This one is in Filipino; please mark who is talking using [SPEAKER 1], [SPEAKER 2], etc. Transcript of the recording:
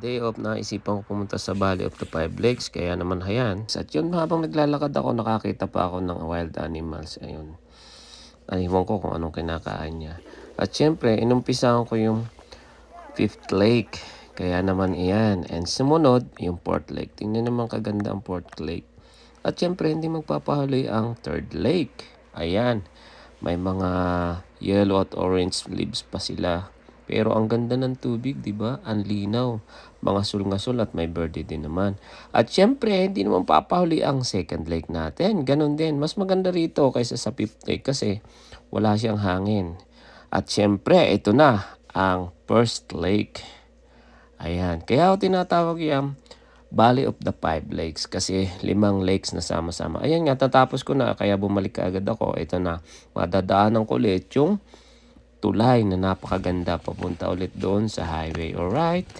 [SPEAKER 1] day off na isipan ko pumunta sa Valley of the Five Lakes, kaya naman hayan. At yun, habang naglalakad ako, nakakita pa ako ng wild animals. Ayun. Ewan ko kung anong kinakain niya. At syempre, inumpisahan ko yung Fifth Lake. Kaya naman iyan. And sumunod, yung Fourth Lake. Tingnan naman kaganda ang Fourth Lake. At syempre, hindi magpapahuli ang Third Lake. Ayan. May mga yellow at orange leaves pa sila. Pero ang ganda ng tubig, di ba? Ang linaw. Mga sul-ngasol at may birdie din naman. At syempre, hindi naman papahuli ang second lake natin. Ganon din. Mas maganda rito kaysa sa fifth lake kasi wala siyang hangin. At syempre, ito na ang first lake. Ayan. Kaya ako tinatawag yung Valley of the Five Lakes kasi 5 lakes na sama-sama. Ayan nga, tatapos ko na kaya bumalik agad ako. Ito na, madadaanan ko ulit yung tulay na napakaganda papunta ulit doon sa highway. Alright?